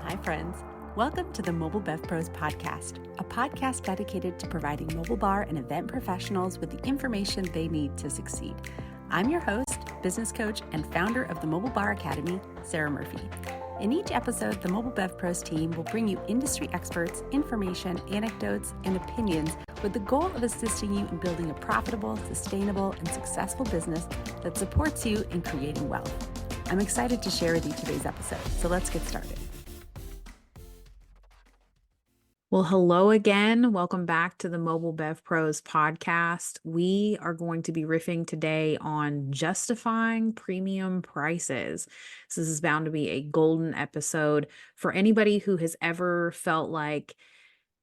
Hi, friends. Welcome to the Mobile Bev Pros podcast, a podcast dedicated to providing mobile bar and event professionals with the information they need to succeed. I'm your host, business coach, and founder of the Mobile Bar Academy, Sarah Murphy. In each episode, the Mobile Bev Pros team will bring you industry experts, information, anecdotes, and opinions with the goal of assisting you in building a profitable, sustainable, and successful business that supports you in creating wealth. I'm excited to share with you today's episode, so let's get started. Well, hello again. Welcome back to the Mobile Bev Pros podcast. We are going to be riffing today on justifying premium prices. So this is bound to be a golden episode for anybody who has ever felt like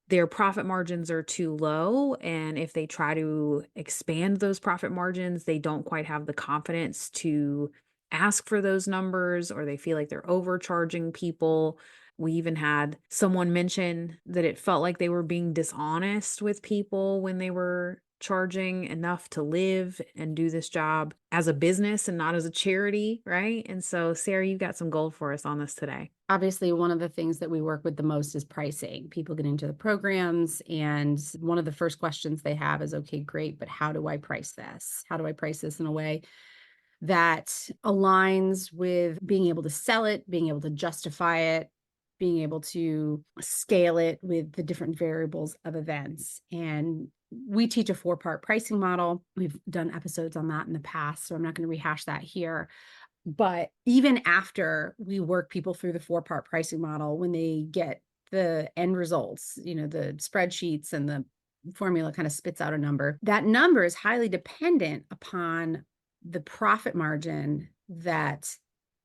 their profit margins are too low. And if they try to expand those profit margins, they don't quite have the confidence to ask for those numbers, or they feel like they're overcharging people. We even had someone mention that it felt like they were being dishonest with people when they were charging enough to live and do this job as a business and not as a charity, right? And so, Sarah, you've got some gold for us on this today. Obviously, one of the things that we work with the most is pricing. People get into the programs, and one of the first questions they have is, okay, great, but how do I price this? How do I price this in a way that aligns with being able to sell it, being able to justify it, being able to scale it with the different variables of events? And we teach a 4-part pricing model. We've done episodes on that in the past, so I'm not going to rehash that here. But even after we work people through the 4-part pricing model, when they get the end results, the spreadsheets and the formula kind of spits out a number, that number is highly dependent upon the profit margin that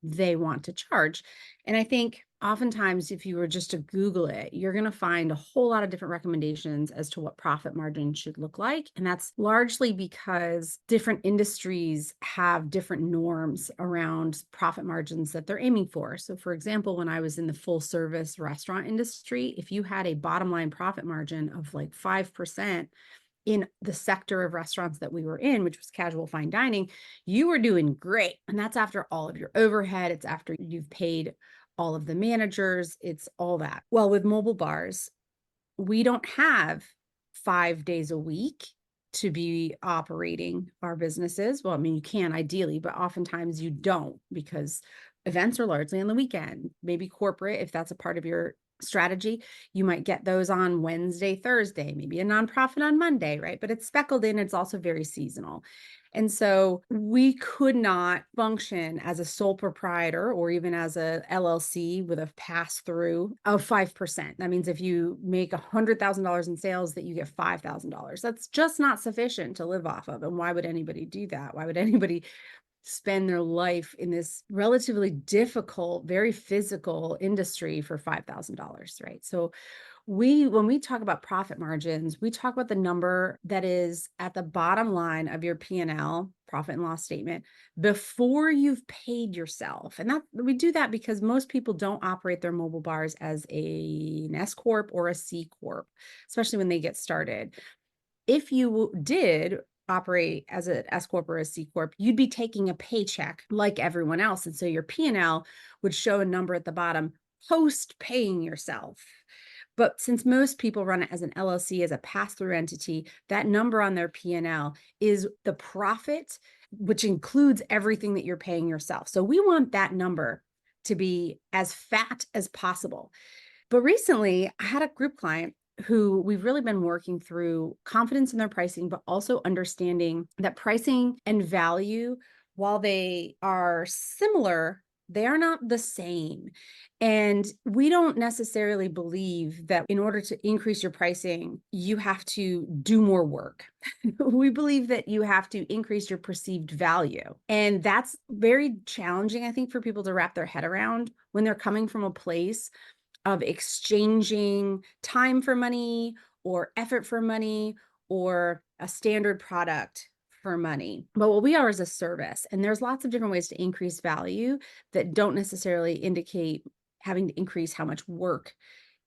they want to charge. And I think oftentimes, if you were just to Google it, you're going to find a whole lot of different recommendations as to what profit margin should look like. And that's largely because different industries have different norms around profit margins that they're aiming for. So for example, when I was in the full service restaurant industry, if you had a bottom line profit margin of like 5%, in the sector of restaurants that we were in, which was casual fine dining, you were doing great. And that's after all of your overhead. It's after you've paid all of the managers. It's all that. Well, with mobile bars, we don't have 5 days a week to be operating our businesses. Well, I mean, you can ideally, but oftentimes you don't, because events are largely on the weekend. Maybe corporate, if that's a part of your strategy, you might get those on Wednesday, Thursday, maybe a nonprofit on Monday, right? But it's speckled in. It's also very seasonal. And so we could not function as a sole proprietor or even as a LLC with a pass-through of 5%. That means if you make $100,000 in sales, that you get $5,000. That's just not sufficient to live off of. And why would anybody do that? Why would anybody spend their life in this relatively difficult, very physical industry for $5,000, right? So when we talk about profit margins, we talk about the number that is at the bottom line of your P&L, profit and loss statement, before you've paid yourself. And that we do that because most people don't operate their mobile bars as an S Corp or a C Corp, especially when they get started. If you did operate as an S Corp or a C Corp, you'd be taking a paycheck like everyone else. And so your P&L would show a number at the bottom post paying yourself. But since most people run it as an LLC, as a pass-through entity, that number on their P&L is the profit, which includes everything that you're paying yourself. So we want that number to be as fat as possible. But recently, I had a group client who we've really been working through confidence in their pricing, but also understanding that pricing and value, while they are similar, they are not the same. And we don't necessarily believe that in order to increase your pricing, you have to do more work. We believe that you have to increase your perceived value. And that's very challenging, I think, for people to wrap their head around when they're coming from a place of exchanging time for money or effort for money or a standard product for money. But what we are is a service, and there's lots of different ways to increase value that don't necessarily indicate having to increase how much work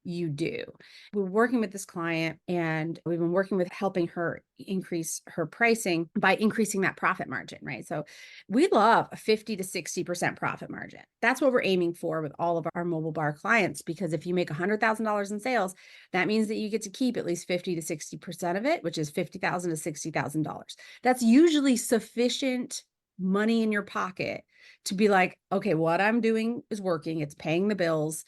you do. We're working with this client and we've been working with helping her increase her pricing by increasing that profit margin, right? So we love a 50 to 60% profit margin. That's what we're aiming for with all of our mobile bar clients, because if you make $100,000 in sales, that means that you get to keep at least 50 to 60% of it, which is $50,000 to $60,000. That's usually sufficient money in your pocket to be like, okay, what I'm doing is working. It's paying the bills.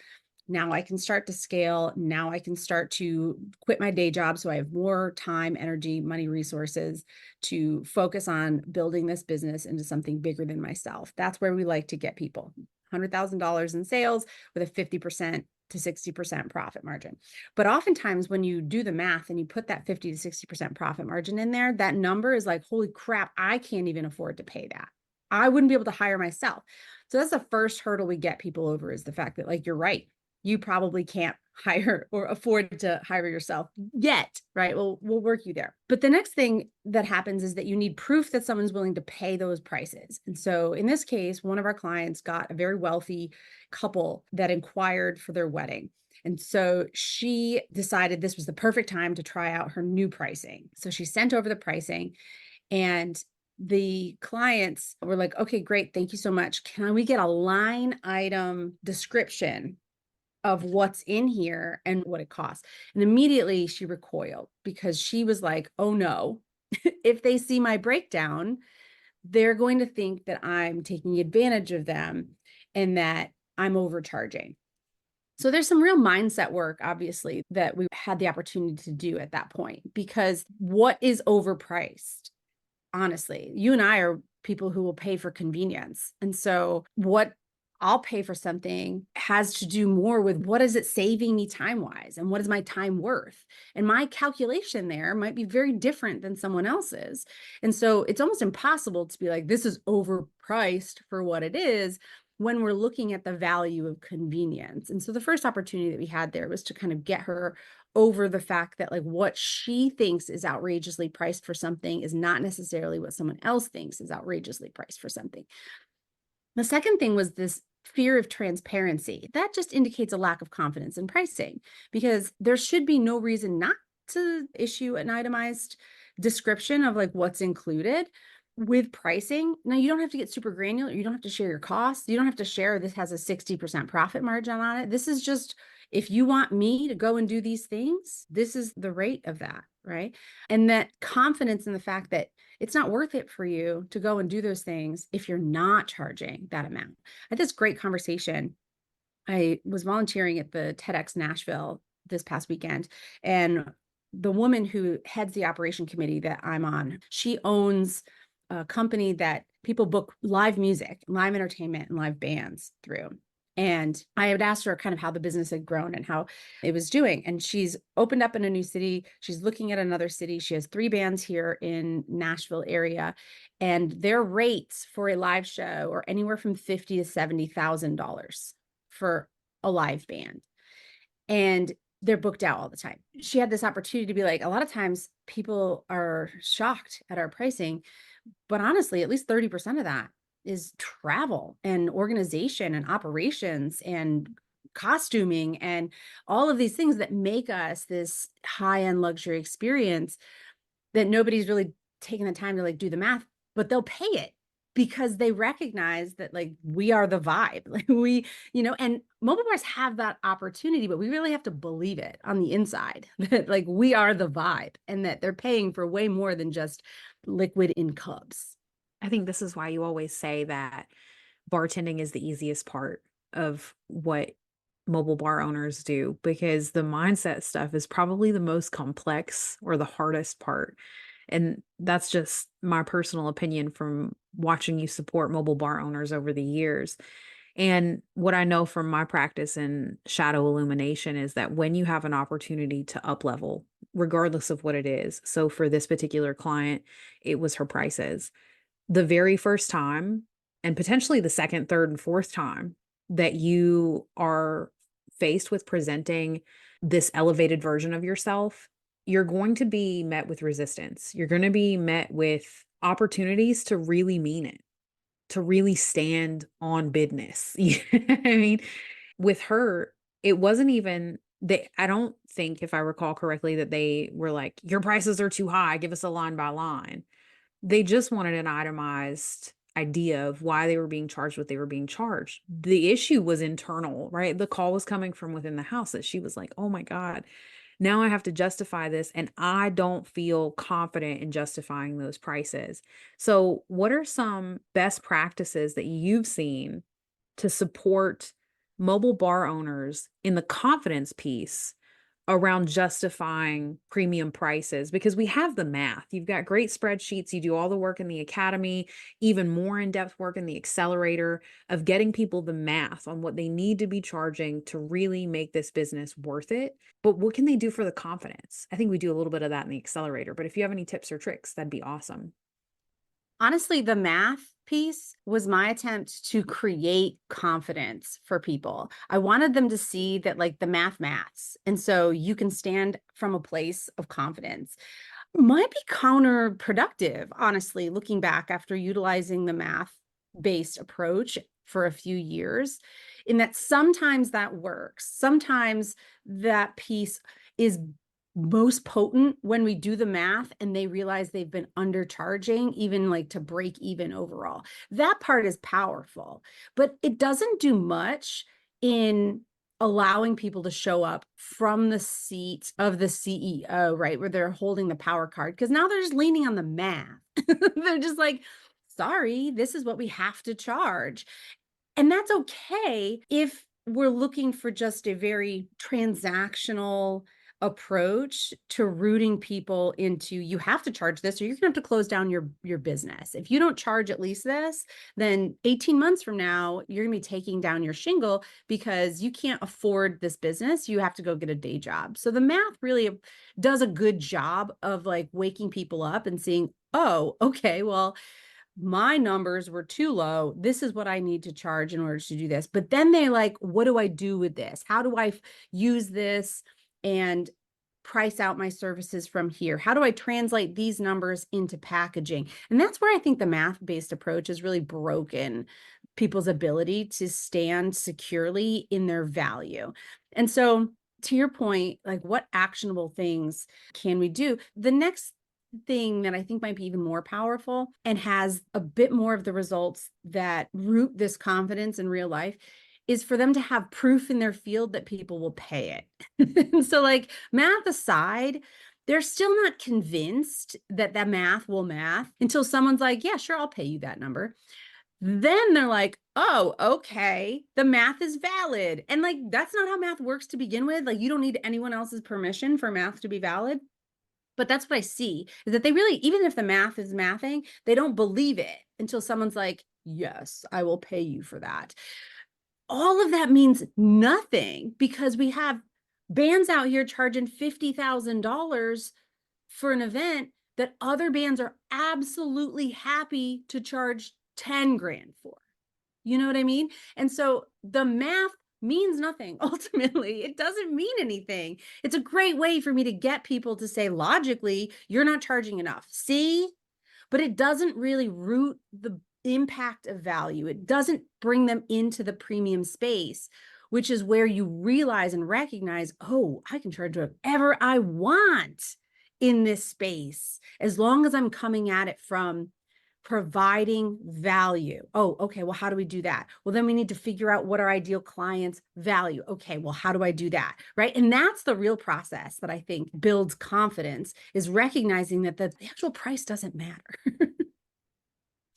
Now I can start to scale. Now I can start to quit my day job so I have more time, energy, money, resources to focus on building this business into something bigger than myself. That's where we like to get people. $100,000 in sales with a 50% to 60% profit margin. But oftentimes when you do the math and you put that 50 to 60% profit margin in there, that number is like, holy crap, I can't even afford to pay that. I wouldn't be able to hire myself. So that's the first hurdle we get people over, is the fact that, like, you're right, you probably can't hire or afford to hire yourself yet, right? Well, we'll work you there. But the next thing that happens is that you need proof that someone's willing to pay those prices. And so in this case, one of our clients got a very wealthy couple that inquired for their wedding. And so she decided this was the perfect time to try out her new pricing. So she sent over the pricing, and the clients were like, okay, great. Thank you so much. Can we get a line item description of what's in here and what it costs? And immediately she recoiled, because she was like, oh no, if they see my breakdown, they're going to think that I'm taking advantage of them and that I'm overcharging. So there's some real mindset work, obviously, that we had the opportunity to do at that point, because what is overpriced? Honestly, you and I are people who will pay for convenience. And so what I'll pay for something has to do more with what is it saving me time-wise, and what is my time worth? And my calculation there might be very different than someone else's. And so it's almost impossible to be like, this is overpriced for what it is, when we're looking at the value of convenience. And so the first opportunity that we had there was to kind of get her over the fact that, like, what she thinks is outrageously priced for something is not necessarily what someone else thinks is outrageously priced for something. The second thing was this fear of transparency. That just indicates a lack of confidence in pricing, because there should be no reason not to issue an itemized description of, like, what's included with pricing. Now, you don't have to get super granular. You don't have to share your costs. You don't have to share this has a 60% profit margin on it. This is just, if you want me to go and do these things, this is the rate of that, right? And that confidence in the fact that it's not worth it for you to go and do those things if you're not charging that amount. I had this great conversation. I was volunteering at the TEDx Nashville this past weekend, and the woman who heads the operation committee that I'm on, she owns a company that people book live music, live entertainment, and live bands through. And I had asked her kind of how the business had grown and how it was doing. And she's opened up in a new city. She's looking at another city. She has 3 bands here in Nashville area, and their rates for a live show are anywhere from $50,000 to $70,000 for a live band. And they're booked out all the time. She had this opportunity to be like, a lot of times people are shocked at our pricing, but honestly, at least 30% of that is travel and organization and operations and costuming and all of these things that make us this high-end luxury experience that nobody's really taken the time to, like, do the math, but they'll pay it because they recognize that, like, we are the vibe. Like, and mobile bars have that opportunity, but we really have to believe it on the inside that, like, we are the vibe and that they're paying for way more than just liquid in cups. I think this is why you always say that bartending is the easiest part of what mobile bar owners do, because the mindset stuff is probably the most complex or the hardest part. And that's just my personal opinion from watching you support mobile bar owners over the years. And what I know from my practice in shadow illumination is that when you have an opportunity to up level, regardless of what it is. So for this particular client, it was her prices. The very first time, and potentially the second, third, and fourth time that you are faced with presenting this elevated version of yourself, you're going to be met with resistance. You're going to be met with opportunities to really mean it, to really stand on business. I mean, with her, it wasn't even I don't think, if I recall correctly, that they were like, your prices are too high, give us a line by line. They just wanted an itemized idea of why they were being charged what they were being charged. The issue was internal, right? The call was coming from within the house that she was like, oh my God, now I have to justify this, and I don't feel confident in justifying those prices. So, what are some best practices that you've seen to support mobile bar owners in the confidence piece around justifying premium prices? Because we have the math. You've got great spreadsheets. You do all the work in the academy, even more in-depth work in the accelerator of getting people the math on what they need to be charging to really make this business worth it. But what can they do for the confidence? I think we do a little bit of that in the accelerator, but if you have any tips or tricks, that'd be awesome. Honestly, the math piece was my attempt to create confidence for people. I wanted them to see that like the maths. And so you can stand from a place of confidence. Might be counterproductive, honestly, looking back after utilizing the math-based approach for a few years, in that sometimes that works. Sometimes that piece is most potent when we do the math and they realize they've been undercharging, even like to break even overall. That part is powerful, but it doesn't do much in allowing people to show up from the seat of the CEO, right? Where they're holding the power card, because now they're just leaning on the math. They're just like, sorry, this is what we have to charge. And that's okay if we're looking for just a very transactional approach to rooting people into, you have to charge this or you're gonna have to close down your business. If you don't charge at least this, then 18 months from now, you're gonna be taking down your shingle because you can't afford this business. You have to go get a day job. So the math really does a good job of like waking people up and seeing, oh, okay, well, my numbers were too low. This is what I need to charge in order to do this. But then they like, what do I do with this? How do I use this and price out my services from here? How do I translate these numbers into packaging? And that's where I think the math-based approach has really broken people's ability to stand securely in their value. And so to your point, like what actionable things can we do? The next thing that I think might be even more powerful and has a bit more of the results that root this confidence in real life is for them to have proof in their field that people will pay it. So like math aside, they're still not convinced that that math will math until someone's like, yeah, sure, I'll pay you that number. Then they're like, oh, okay, the math is valid. And like, that's not how math works to begin with. Like, you don't need anyone else's permission for math to be valid. But that's what I see, is that they really, even if the math is mathing, they don't believe it until someone's like, yes, I will pay you for that. All of that means nothing because we have bands out here charging $50,000 for an event that other bands are absolutely happy to charge 10 grand for. You know what I mean? And so the math means nothing. Ultimately, it doesn't mean anything. It's a great way for me to get people to say, logically, you're not charging enough. See? But it doesn't really root the impact of value. It doesn't bring them into the premium space, which is where you realize and recognize, oh, I can charge whatever I want in this space, as long as I'm coming at it from providing value. Oh, okay. Well, how do we do that? Well, then we need to figure out what our ideal clients value. Okay. Well, how do I do that? Right. And that's the real process that I think builds confidence, is recognizing that the actual price doesn't matter.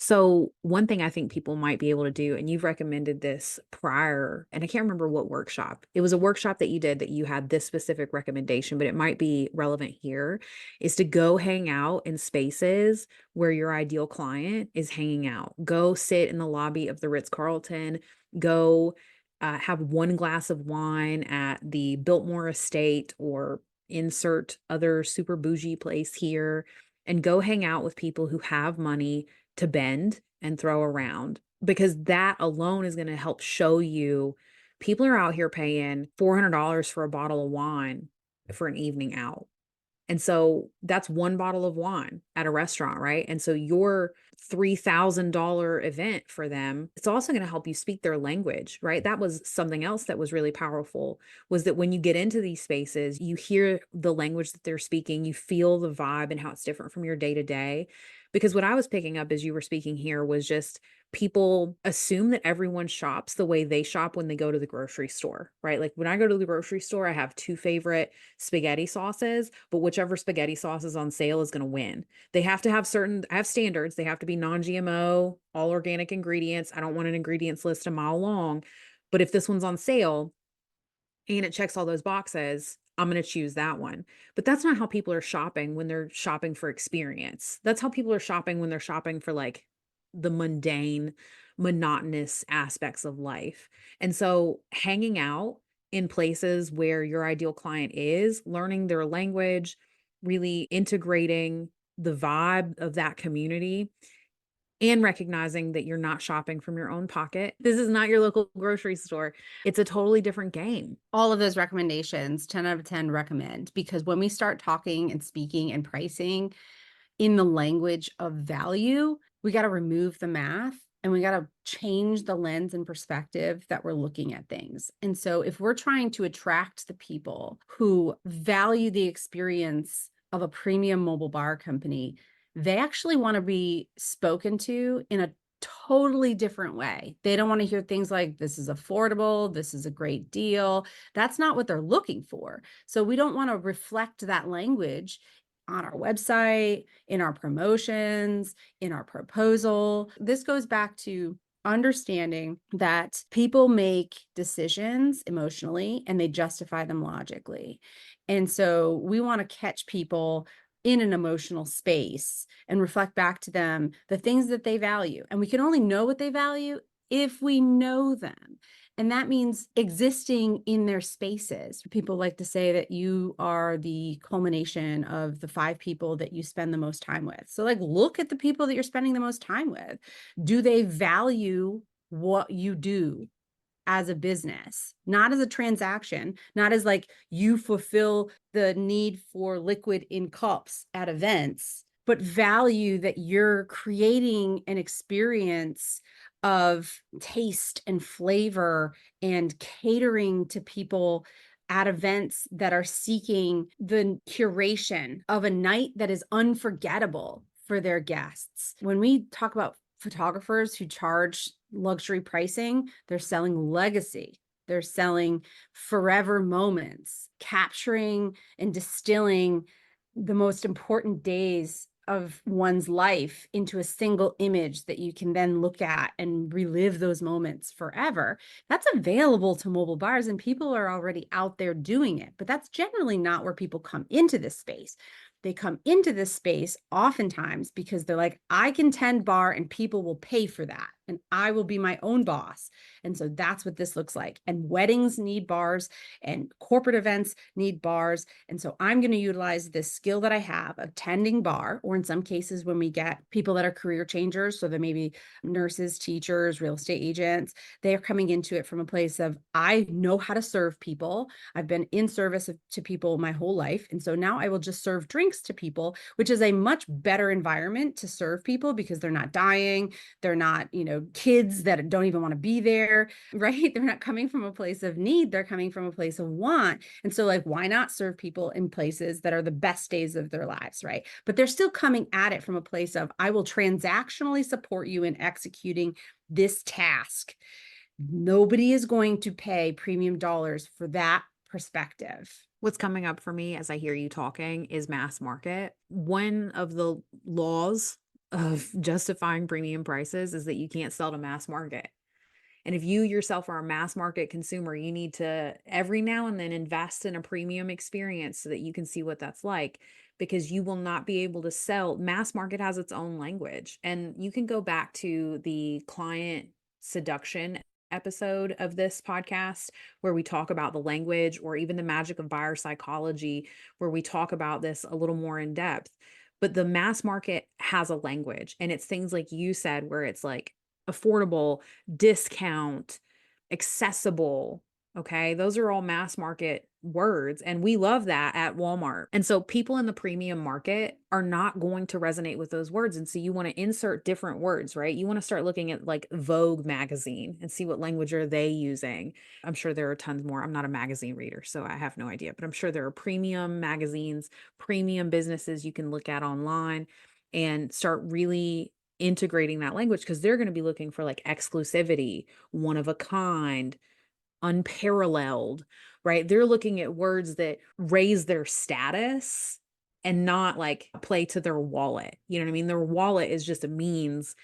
So one thing I think people might be able to do, and you've recommended this prior, and I can't remember what workshop. It was a workshop that you did that you had this specific recommendation, but it might be relevant here, is to go hang out in spaces where your ideal client is hanging out. Go sit in the lobby of the Ritz-Carlton, go have one glass of wine at the Biltmore Estate, or insert other super bougie place here, and go hang out with people who have money to bend and throw around, because that alone is going to help show you people are out here paying $400 for a bottle of wine for an evening out. And so that's one bottle of wine at a restaurant, right? And so your $3,000 event for them, it's also going to help you speak their language, right? That was something else that was really powerful, was that when you get into these spaces, you hear the language that they're speaking, you feel the vibe and how it's different from your day to day. Because what I was picking up as you were speaking here was just people assume that everyone shops the way they shop when they go to the grocery store, right? Like when I go to the grocery store, I have two favorite spaghetti sauces, but whichever spaghetti sauce is on sale is going to win. They have to have I have standards. They have to be non-GMO, all organic ingredients. I don't want an ingredients list a mile long. But if this one's on sale and it checks all those boxes, I'm going to choose that one. But that's not how people are shopping when they're shopping for experience. That's how people are shopping when they're shopping for like the mundane, monotonous aspects of life. And so hanging out in places where your ideal client is, learning their language, really integrating the vibe of that community and recognizing that you're not shopping from your own pocket. This is not your local grocery store. It's a totally different game. All of those recommendations, 10 out of 10 recommend, because when we start talking and speaking and pricing in the language of value, we got to remove the math and we got to change the lens and perspective that we're looking at things. And so if we're trying to attract the people who value the experience of a premium mobile bar company, they actually want to be spoken to in a totally different way. They don't want to hear things like, this is affordable, this is a great deal. That's not what they're looking for. So we don't want to reflect that language on our website, in our promotions, in our proposal. This goes back to understanding that people make decisions emotionally and they justify them logically. And so we want to catch people in an emotional space and reflect back to them the things that they value. And we can only know what they value if we know them. And that means existing in their spaces. People like to say that you are the culmination of the 5 people that you spend the most time with. So like, look at the people that you're spending the most time with. Do they value what you do as a business, not as a transaction, not as like you fulfill the need for liquid in cups at events, but value that you're creating an experience of taste and flavor and catering to people at events that are seeking the curation of a night that is unforgettable for their guests. When we talk about photographers who charge luxury pricing, they're selling legacy. They're selling forever moments, capturing and distilling the most important days of one's life into a single image that you can then look at and relive those moments forever. That's available to mobile bars and people are already out there doing it, but that's generally not where people come into this space. They come into this space oftentimes because they're like, I can tend bar and people will pay for that. And I will be my own boss. And so that's what this looks like. And weddings need bars and corporate events need bars. And so I'm going to utilize this skill that I have of tending bar, or in some cases, when we get people that are career changers, so there may be nurses, teachers, real estate agents, they are coming into it from a place of, I know how to serve people. I've been in service to people my whole life. And so now I will just serve drinks to people, which is a much better environment to serve people because they're not dying. They're not, kids that don't even want to be there, right? They're not coming from a place of need. They're coming from a place of want. And so like, why not serve people in places that are the best days of their lives, right? But they're still coming at it from a place of, I will transactionally support you in executing this task. Nobody is going to pay premium dollars for that perspective. What's coming up for me as I hear you talking is mass market. One of the laws of justifying premium prices is that you can't sell to mass market. And if you yourself are a mass market consumer, you need to every now and then invest in a premium experience so that you can see what that's like, because you will not be able to sell. Mass market has its own language. And you can go back to the client seduction episode of this podcast where we talk about the language, or even the magic of buyer psychology, where we talk about this a little more in depth. But the mass market has a language, and it's things like you said, where it's like affordable, discount, accessible. Okay. Those are all mass market words. And we love that at Walmart. And so people in the premium market are not going to resonate with those words. And so you want to insert different words, right? You want to start looking at like Vogue magazine and see what language are they using. I'm sure there are tons more. I'm not a magazine reader, so I have no idea, but I'm sure there are premium magazines, premium businesses you can look at online and start really integrating that language because they're going to be looking for like exclusivity, one of a kind, unparalleled, right? They're looking at words that raise their status and not like play to their wallet. You know what I mean? Their wallet is just a means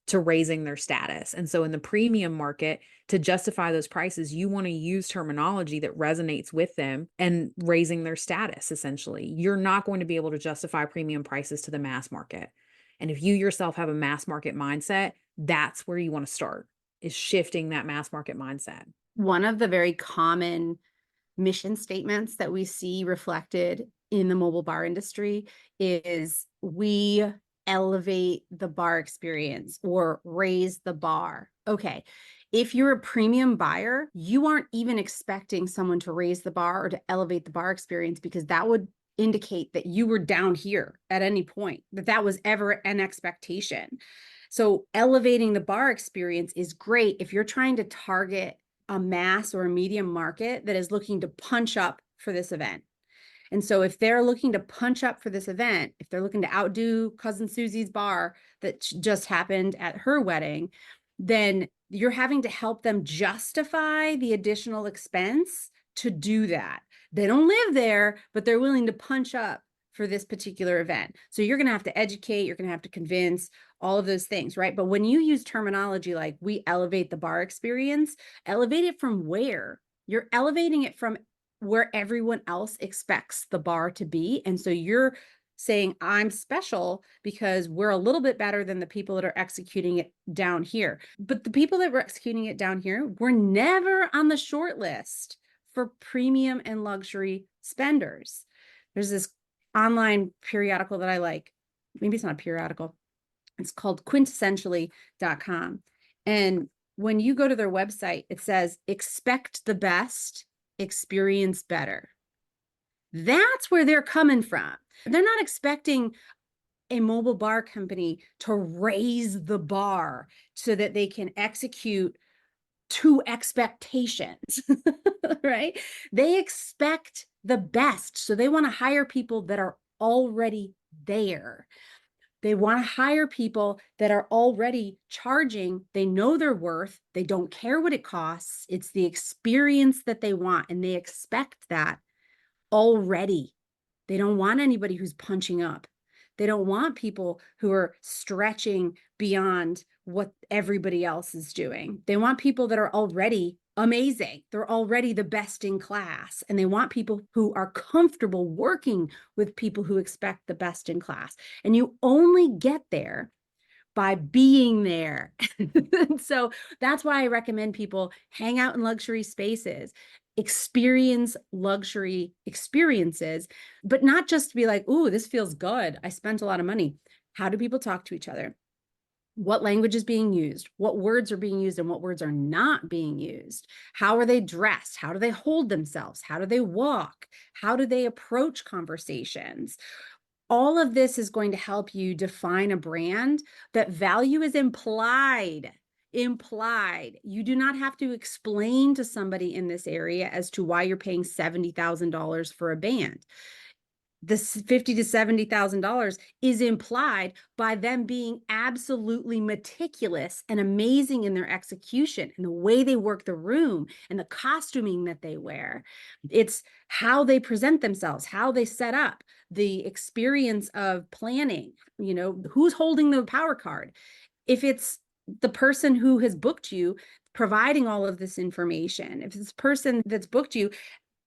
to raising their status. And so in the premium market, to justify those prices, you want to use terminology that resonates with them and raising their status, essentially. You're not going to be able to justify premium prices to the mass market. And if you yourself have a mass market mindset, that's where you want to start, is shifting that mass market mindset. One of the very common mission statements that we see reflected in the mobile bar industry is we elevate the bar experience or raise the bar. Okay. If you're a premium buyer, you aren't even expecting someone to raise the bar or to elevate the bar experience, because that would indicate that you were down here at any point, that was ever an expectation. So elevating the bar experience is great if you're trying to target a mass or a medium market that is looking to punch up for this event. And so if they're looking to punch up for this event, if they're looking to outdo Cousin Susie's bar that just happened at her wedding, then you're having to help them justify the additional expense to do that. They don't live there, but they're willing to punch up for this particular event. So you're going to have to educate, you're going to have to convince, all of those things, right? But when you use terminology like we elevate the bar experience, elevate it from where? You're elevating it from where everyone else expects the bar to be. And so you're saying, I'm special because we're a little bit better than the people that are executing it down here. But the people that were executing it down here were never on the short list for premium and luxury spenders. There's this online periodical that I like. Maybe it's not a periodical. It's called quintessentially.com. And when you go to their website, it says, expect the best, experience better. That's where they're coming from. They're not expecting a mobile bar company to raise the bar so that they can execute to expectations, right? They expect the best. So they want to hire people that are already there. They want to hire people that are already charging. They know their worth. They don't care what it costs. It's the experience that they want, and they expect that already. They don't want anybody who's punching up. They don't want people who are stretching beyond what everybody else is doing. They want people that are already amazing. They're already the best in class. And they want people who are comfortable working with people who expect the best in class. And you only get there by being there. So that's why I recommend people hang out in luxury spaces, experience luxury experiences, but not just to be like, ooh, this feels good, I spent a lot of money. How do people talk to each other? What language is being used? What words are being used and what words are not being used? How are they dressed? How do they hold themselves? How do they walk? How do they approach conversations? All of this is going to help you define a brand that value is implied. Implied. You do not have to explain to somebody in this area as to why you're paying $70,000 for a band. This $50,000 to $70,000 is implied by them being absolutely meticulous and amazing in their execution and the way they work the room and the costuming that they wear. It's how they present themselves, how they set up, the experience of planning, who's holding the power card. If it's the person who has booked you providing all of this information, if it's the person that's booked you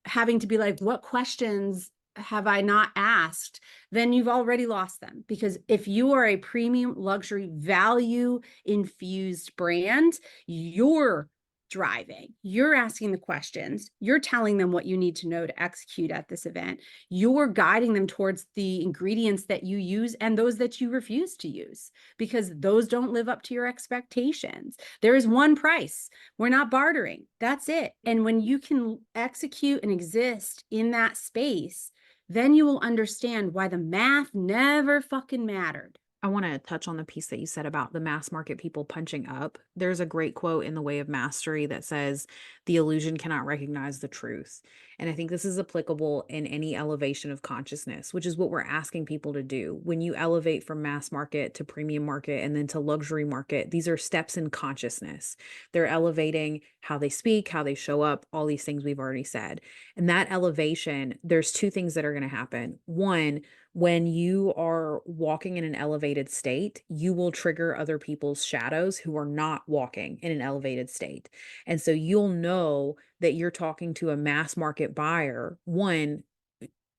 having to be like, what questions have I not asked, then you've already lost them. Because if you are a premium luxury value infused brand, you're driving. You're asking the questions. You're telling them what you need to know to execute at this event. You're guiding them towards the ingredients that you use and those that you refuse to use, because those don't live up to your expectations. There is one price. We're not bartering. That's it. And when you can execute and exist in that space, then you will understand why the math never fucking mattered. I want to touch on the piece that you said about the mass market people punching up. There's a great quote in The Way of Mastery that says, "The illusion cannot recognize the truth." And I think this is applicable in any elevation of consciousness, which is what we're asking people to do. When you elevate from mass market to premium market and then to luxury market, these are steps in consciousness. They're elevating how they speak, how they show up, all these things we've already said. And that elevation, there's two things that are going to happen. One, when you are walking in an elevated state, you will trigger other people's shadows who are not walking in an elevated state. And so you'll know that you're talking to a mass market buyer. One,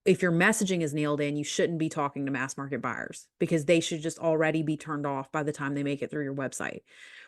if your messaging is nailed in, you shouldn't be talking to mass market buyers because they should just already be turned off by the time they make it through your website.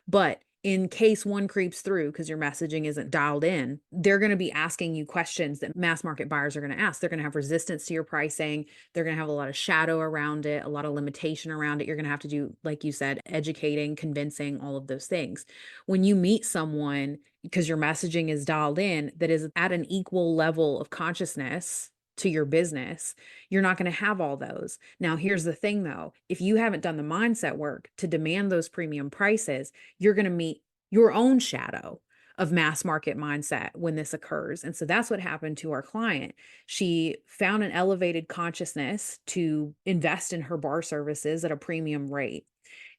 But in case one creeps through because your messaging isn't dialed in, they're going to be asking you questions that mass market buyers are going to ask. They're going to have resistance to your pricing. They're going to have a lot of shadow around it, a lot of limitation around it. You're going to have to do, like you said, educating, convincing, all of those things. When you meet someone, because your messaging is dialed in, that is at an equal level of consciousness to your business, you're not going to have all those. Now, here's the thing though, if you haven't done the mindset work to demand those premium prices, you're going to meet your own shadow of mass market mindset when this occurs. And so that's what happened to our client. She found an elevated consciousness to invest in her bar services at a premium rate.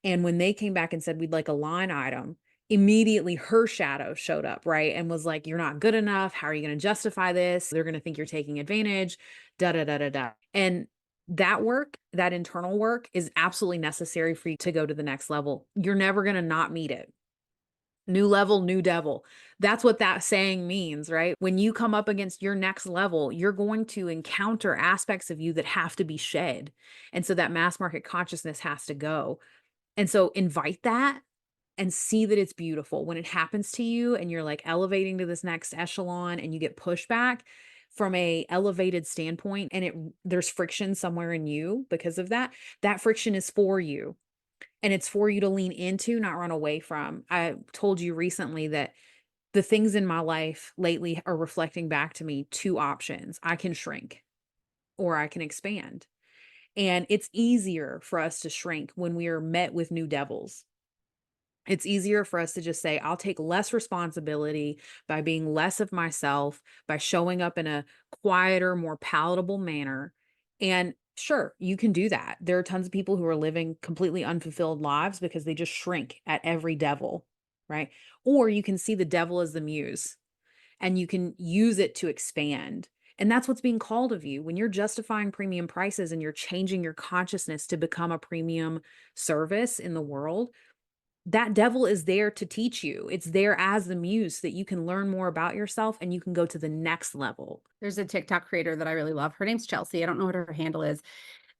And when they came back and said, we'd like a line item, immediately her shadow showed up, right? And was like, you're not good enough. How are you going to justify this? They're going to think you're taking advantage, da, da, da, da, da. And that work, that internal work is absolutely necessary for you to go to the next level. You're never going to not meet it. New level, new devil. That's what that saying means, right? When you come up against your next level, you're going to encounter aspects of you that have to be shed. And so that mass market consciousness has to go. And so invite that and see that it's beautiful. When it happens to you and you're like elevating to this next echelon and you get pushback from a elevated standpoint and there's friction somewhere in you because of that, that friction is for you. And it's for you to lean into, not run away from. I told you recently that the things in my life lately are reflecting back to me two options. I can shrink or I can expand. And it's easier for us to shrink when we are met with new devils. It's easier for us to just say, I'll take less responsibility by being less of myself, by showing up in a quieter, more palatable manner. And sure, you can do that. There are tons of people who are living completely unfulfilled lives because they just shrink at every devil, right? Or you can see the devil as the muse and you can use it to expand. And that's what's being called of you. When you're justifying premium prices and you're changing your consciousness to become a premium service in the world, that devil is there to teach you. It's there as the muse so that you can learn more about yourself and you can go to the next level. There's a TikTok creator that I really love. Her name's Chelsea. I don't know what her handle is.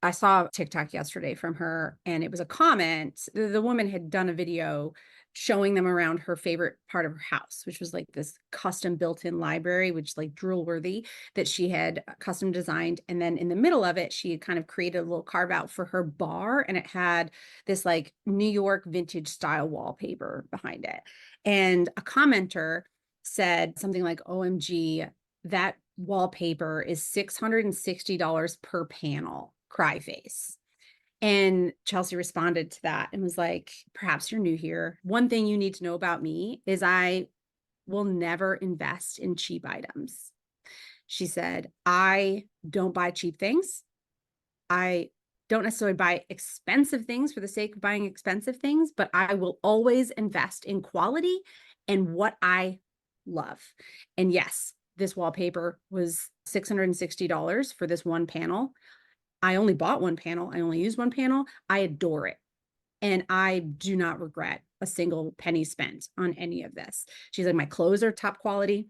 I saw a TikTok yesterday from her, and it was a comment. The woman had done a video showing them around her favorite part of her house, which was like this custom built-in library, which is like drool worthy, that she had custom designed. And then in the middle of it, she had kind of created a little carve out for her bar, and it had this like New York vintage style wallpaper behind it. And a commenter said something like, OMG, that wallpaper is $660 per panel. Cry face. And Chelsea responded to that and was like, perhaps you're new here. One thing you need to know about me is I will never invest in cheap items. She said, I don't buy cheap things. I don't necessarily buy expensive things for the sake of buying expensive things, but I will always invest in quality and what I love. And yes, this wallpaper was $660 for this one panel. I only bought one panel. I only used one panel. I adore it. And I do not regret a single penny spent on any of this. She's like, my clothes are top quality.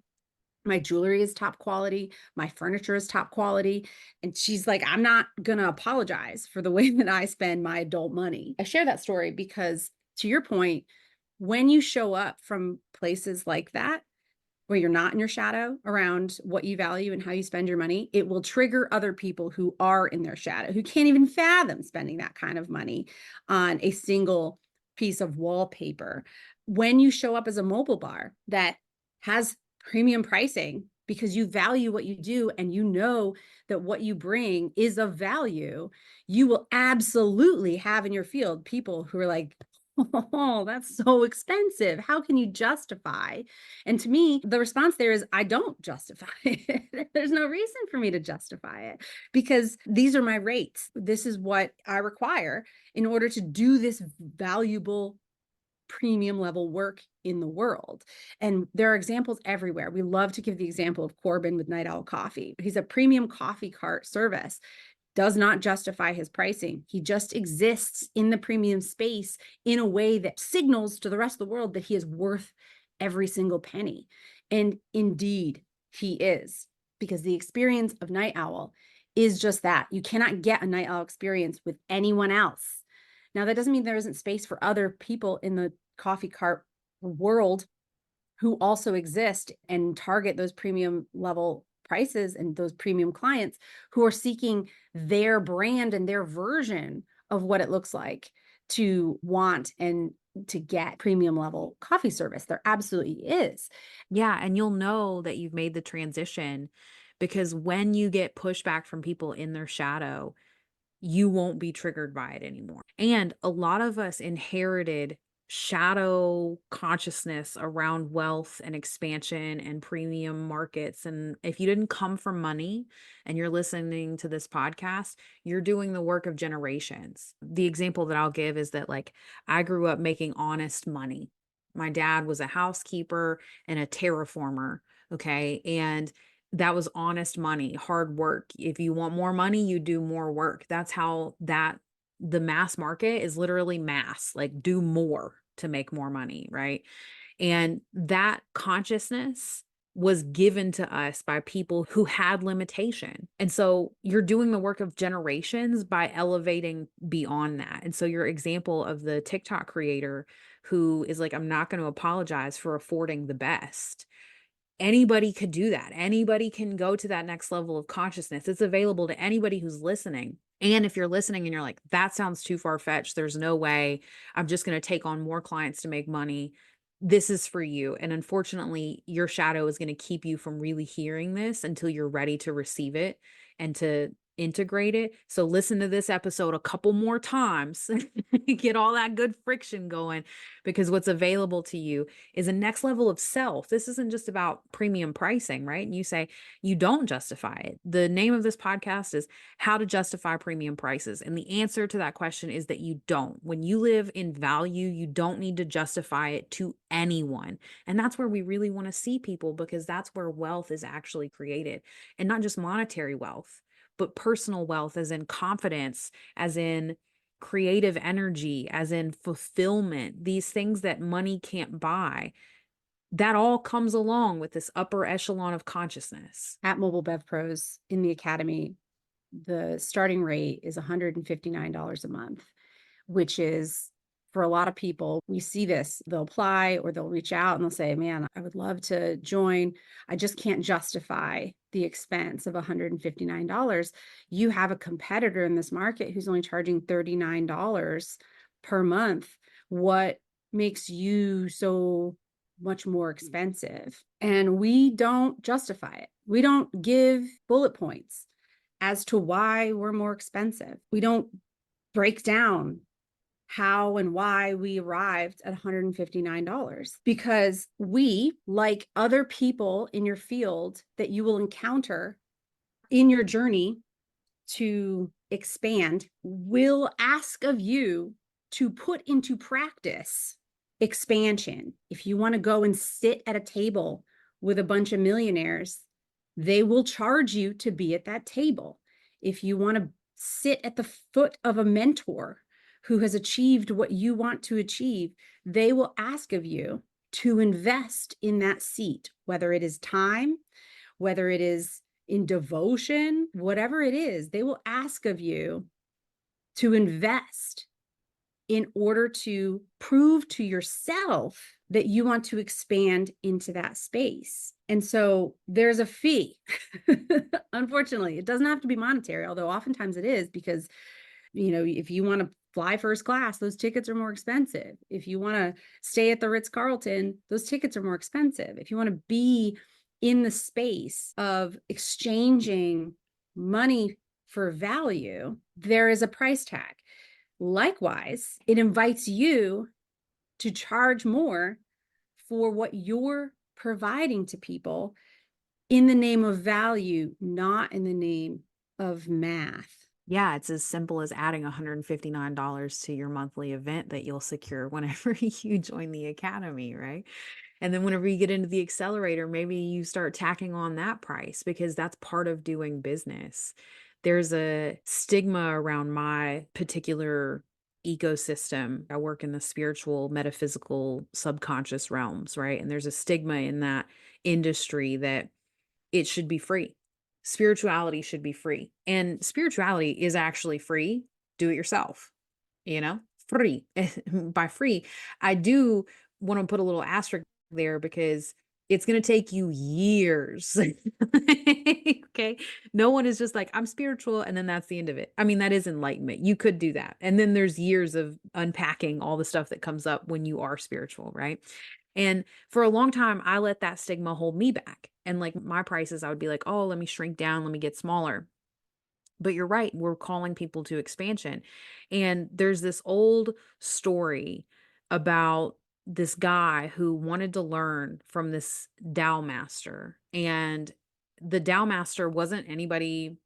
My jewelry is top quality. My furniture is top quality. And she's like, I'm not going to apologize for the way that I spend my adult money. I share that story because, to your point, when you show up from places like that, where you're not in your shadow around what you value and how you spend your money, it will trigger other people who are in their shadow, who can't even fathom spending that kind of money on a single piece of wallpaper. When you show up as a mobile bar that has premium pricing because you value what you do and you know that what you bring is of value, you will absolutely have in your field people who are like, oh, that's so expensive. How can you justify? And to me, the response there is, I don't justify it. There's no reason for me to justify it because these are my rates. This is what I require in order to do this valuable premium level work in the world. And there are examples everywhere. We love to give the example of Corbin with Night Owl Coffee. He's a premium coffee cart service, does not justify his pricing. He just exists in the premium space in a way that signals to the rest of the world that he is worth every single penny. And indeed, he is, because the experience of Night Owl is just that. You cannot get a Night Owl experience with anyone else. Now, that doesn't mean there isn't space for other people in the coffee cart world who also exist and target those premium level prices and those premium clients who are seeking their brand and their version of what it looks like to want and to get premium level coffee service. There absolutely is. Yeah, and you'll know that you've made the transition because when you get pushback from people in their shadow, you won't be triggered by it anymore. And a lot of us inherited shadow consciousness around wealth and expansion and premium markets. And if you didn't come from money and you're listening to this podcast, you're doing the work of generations. The example that I'll give is that, like, I grew up making honest money. My dad was a housekeeper and a terraformer. Okay. And that was honest money, hard work. If you want more money, you do more work. That's how the mass market is literally mass, like do more to make more money, right? And that consciousness was given to us by people who had limitation. And so you're doing the work of generations by elevating beyond that. And so your example of the TikTok creator who is like, I'm not going to apologize for affording the best. Anybody could do that. Anybody can go to that next level of consciousness. It's available to anybody who's listening. And if you're listening and you're like, that sounds too far-fetched, there's no way, I'm just going to take on more clients to make money, this is for you. And unfortunately, your shadow is going to keep you from really hearing this until you're ready to receive it and to integrate it. So listen to this episode a couple more times, get all that good friction going, because what's available to you is a next level of self. This isn't just about premium pricing, right? And you say you don't justify it. The name of this podcast is How to Justify Premium Prices. And the answer to that question is that you don't. When you live in value, you don't need to justify it to anyone. And that's where we really want to see people, because that's where wealth is actually created. And not just monetary wealth, but personal wealth, as in confidence, as in creative energy, as in fulfillment, these things that money can't buy. That all comes along with this upper echelon of consciousness. At Mobile Bev Pros in the Academy, the starting rate is $159 a month, which is, for a lot of people, we see this, they'll apply or they'll reach out and they'll say, man, I would love to join. I just can't justify the expense of $159. You have a competitor in this market who's only charging $39 per month. What makes you so much more expensive? And we don't justify it. We don't give bullet points as to why we're more expensive. We don't break down how and why we arrived at $159, because we, like other people in your field that you will encounter in your journey to expand, will ask of you to put into practice expansion. If you want to go and sit at a table with a bunch of millionaires, they will charge you to be at that table. If you want to sit at the foot of a mentor who has achieved what you want to achieve, they will ask of you to invest in that seat, whether it is time, whether it is in devotion, whatever it is, they will ask of you to invest in order to prove to yourself that you want to expand into that space. And so there's a fee. Unfortunately, it doesn't have to be monetary, although oftentimes it is, because, if you want to fly first class, those tickets are more expensive. If you want to stay at the Ritz-Carlton, those tickets are more expensive. If you want to be in the space of exchanging money for value, there is a price tag. Likewise, it invites you to charge more for what you're providing to people in the name of value, not in the name of math. Yeah, it's as simple as adding $159 to your monthly event that you'll secure whenever you join the academy, right? And then whenever you get into the accelerator, maybe you start tacking on that price because that's part of doing business. There's a stigma around my particular ecosystem. I work in the spiritual, metaphysical, subconscious realms, right? And there's a stigma in that industry that it should be free. Spirituality should be free. And spirituality is actually free. Do it yourself, free. By free, I do want to put a little asterisk there because it's going to take you years. Okay. No one is just like, I'm spiritual. And then that's the end of it. I mean, that is enlightenment. You could do that. And then there's years of unpacking all the stuff that comes up when you are spiritual, right? And for a long time, I let that stigma hold me back. And like my prices, I would be like, oh, let me shrink down, let me get smaller. But you're right, we're calling people to expansion. And there's this old story about this guy who wanted to learn from this Tao master. And the Tao master wasn't anybody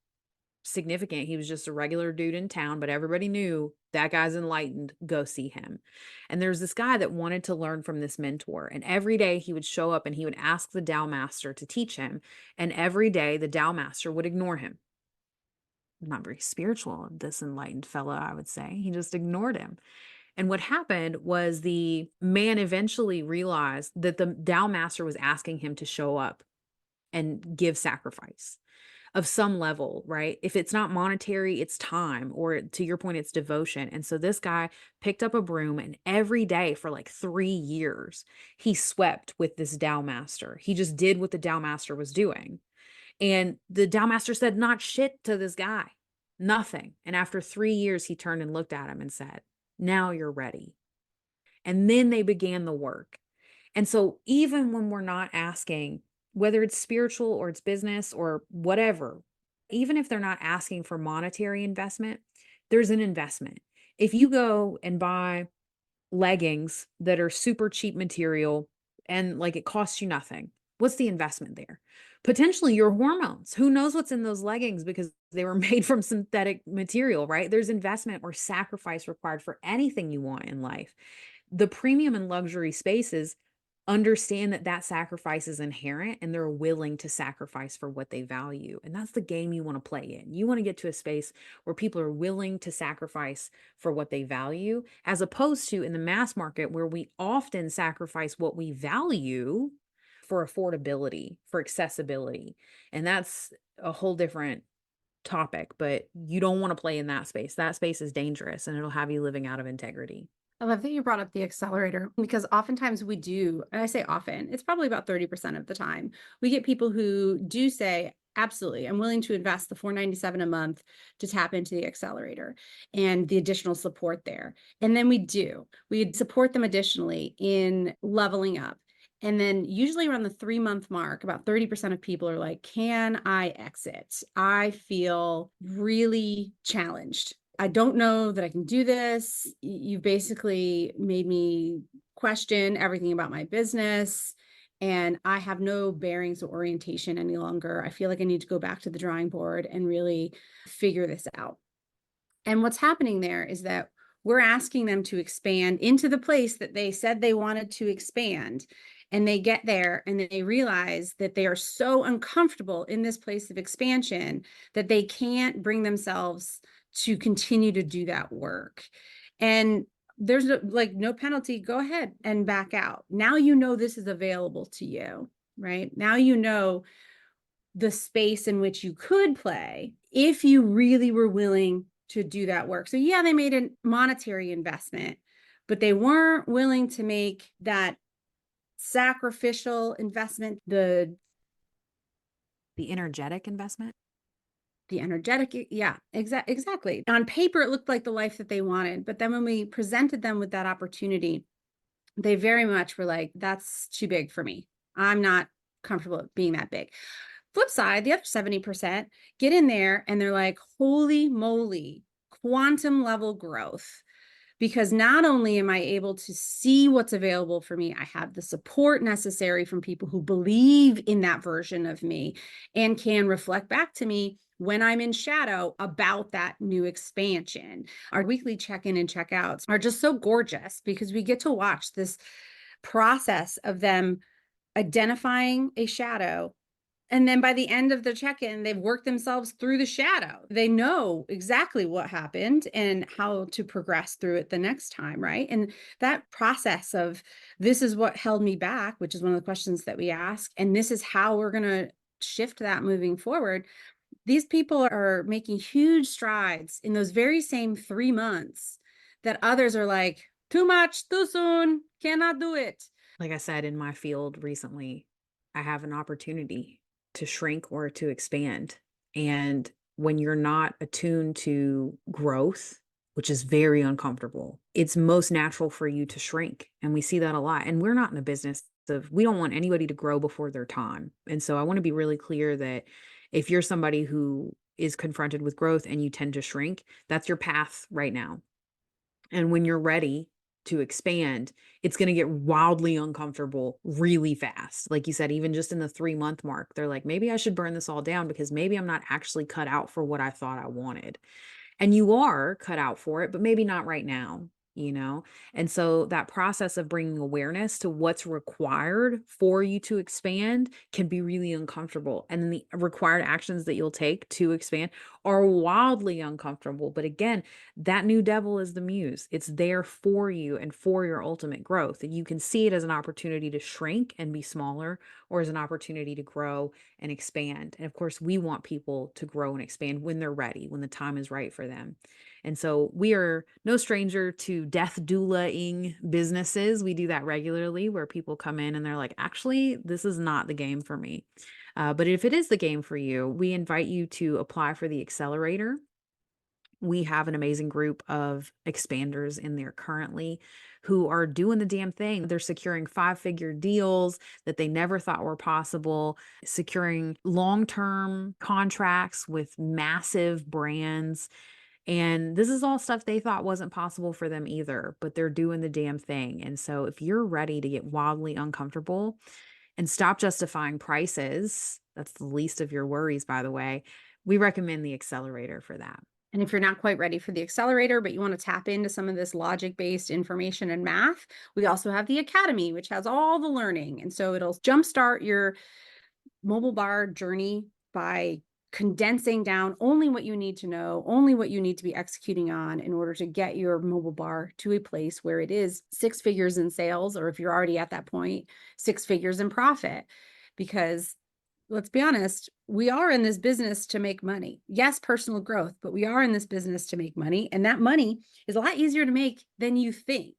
significant. He was just a regular dude in town, but everybody knew that guy's enlightened. Go see him. And there's this guy that wanted to learn from this mentor. And every day he would show up and he would ask the Tao master to teach him. And every day the Tao master would ignore him. Not very spiritual, this enlightened fellow, I would say. He just ignored him. And what happened was the man eventually realized that the Tao master was asking him to show up and give sacrifice of some level, right? If it's not monetary, it's time, or to your point, it's devotion. And so this guy picked up a broom and every day for like 3 years, he swept with this Tao master. He just did what the Tao master was doing. And the Tao master said not shit to this guy, nothing. And after 3 years, he turned and looked at him and said, now you're ready. And then they began the work. And so even when we're not asking, whether it's spiritual or it's business or whatever, even if they're not asking for monetary investment, there's an investment. If you go and buy leggings that are super cheap material and like it costs you nothing, what's the investment there? Potentially your hormones. Who knows what's in those leggings because they were made from synthetic material, right? There's investment or sacrifice required for anything you want in life. The premium and luxury spaces understand that that sacrifice is inherent and they're willing to sacrifice for what they value. And that's the game you want to play in. You want to get to a space where people are willing to sacrifice for what they value, as opposed to in the mass market where we often sacrifice what we value for affordability, for accessibility. And that's a whole different topic, but you don't want to play in that space. That space is dangerous and it'll have you living out of integrity. I love that you brought up the accelerator because oftentimes we do, and I say often, it's probably about 30% of the time, we get people who do say, absolutely, I'm willing to invest the $497 a month to tap into the accelerator and the additional support there. And then we support them additionally in leveling up. And then usually around the 3-month mark, about 30% of people are like, can I exit? I feel really challenged. I don't know that I can do this. You basically made me question everything about my business and I have no bearings or orientation any longer. I feel like I need to go back to the drawing board and really figure this out. And what's happening there is that we're asking them to expand into the place that they said they wanted to expand. And they get there and they realize that they are so uncomfortable in this place of expansion that they can't bring themselves to continue to do that work. And there's no penalty. Go ahead and back out. Now you know this is available to you, right? Now you know the space in which you could play if you really were willing to do that work. So yeah, they made a monetary investment, but they weren't willing to make that sacrificial investment, the energetic investment. energetic. Yeah, exactly. On paper, it looked like the life that they wanted. But then when we presented them with that opportunity, they very much were like, that's too big for me. I'm not comfortable being that big. Flip side, the other 70% get in there and they're like, holy moly, quantum level growth. Because not only am I able to see what's available for me, I have the support necessary from people who believe in that version of me and can reflect back to me when I'm in shadow about that new expansion. Our weekly check-in and check-outs are just so gorgeous because we get to watch this process of them identifying a shadow. And then by the end of the check-in, they've worked themselves through the shadow. They know exactly what happened and how to progress through it the next time, right? And that process of this is what held me back, which is one of the questions that we ask, and this is how we're going to shift that moving forward. These people are making huge strides in those very same 3 months that others are like, too much, too soon, cannot do it. Like I said, in my field recently, I have an opportunity to shrink or to expand. And when you're not attuned to growth, which is very uncomfortable, it's most natural for you to shrink. And we see that a lot. And we're not in a business of, we don't want anybody to grow before their time. And so I want to be really clear that if you're somebody who is confronted with growth and you tend to shrink, that's your path right now. And when you're ready to expand, it's going to get wildly uncomfortable really fast. Like you said, even just in the 3-month mark, they're like, maybe I should burn this all down because maybe I'm not actually cut out for what I thought I wanted. And you are cut out for it, but maybe not right now, you know? And so that process of bringing awareness to what's required for you to expand can be really uncomfortable. And then the required actions that you'll take to expand are wildly uncomfortable. But again, that new devil is the muse. It's there for you and for your ultimate growth. And you can see it as an opportunity to shrink and be smaller, or as an opportunity to grow and expand. And of course, we want people to grow and expand when they're ready, when the time is right for them. And so we are no stranger to death doula-ing businesses. We do that regularly where people come in and they're like, actually, this is not the game for me. But if it is the game for you, we invite you to apply for the accelerator. We have an amazing group of expanders in there currently who are doing the damn thing. They're securing 5-figure deals that they never thought were possible, securing long-term contracts with massive brands. And this is all stuff they thought wasn't possible for them either, but they're doing the damn thing. And so if you're ready to get wildly uncomfortable and stop justifying prices, that's the least of your worries, by the way, we recommend the accelerator for that. And if you're not quite ready for the accelerator, but you want to tap into some of this logic-based information and math, we also have the Academy, which has all the learning. And so it'll jumpstart your mobile bar journey by condensing down only what you need to know, only what you need to be executing on in order to get your mobile bar to a place where it is 6 figures in sales, or if you're already at that point, 6 figures in profit. Because let's be honest, we are in this business to make money. Yes, personal growth, but we are in this business to make money. And that money is a lot easier to make than you think,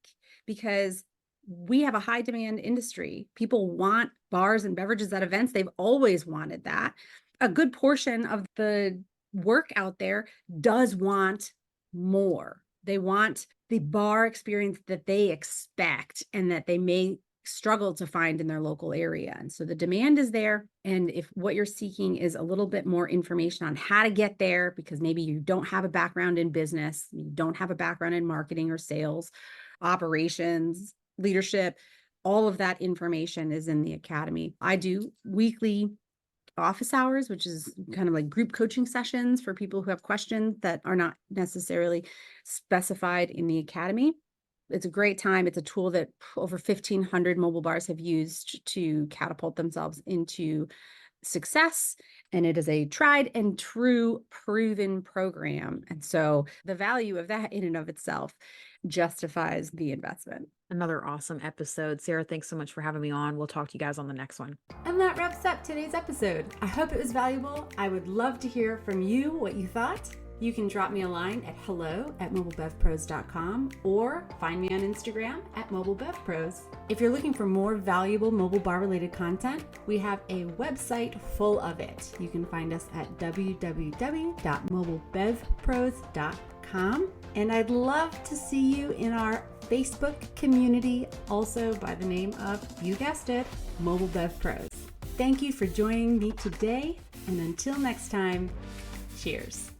because we have a high demand industry. People want bars and beverages at events. They've always wanted that. A good portion of the work out there does want more. They want the bar experience that they expect and that they may struggle to find in their local area. And so the demand is there. And if what you're seeking is a little bit more information on how to get there, because maybe you don't have a background in business, you don't have a background in marketing or sales, operations, leadership, all of that information is in the Academy. I do weekly office hours, which is kind of like group coaching sessions for people who have questions that are not necessarily specified in the Academy. It's a great time. It's a tool that over 1,500 mobile bars have used to catapult themselves into success. And it is a tried and true proven program. And so the value of that in and of itself justifies the investment. Another awesome episode. Sarah, thanks so much for having me on. We'll talk to you guys on the next one. And that wraps up today's episode. I hope it was valuable. I would love to hear from you what you thought. You can drop me a line at hello@mobilebevpros.com or find me on Instagram at mobilebevpros. If you're looking for more valuable mobile bar related content, we have a website full of it. You can find us at www.mobilebevpros.com. And I'd love to see you in our Facebook community, also by the name of, you guessed it, Mobile Bev Pros. Thank you for joining me today, and until next time, cheers.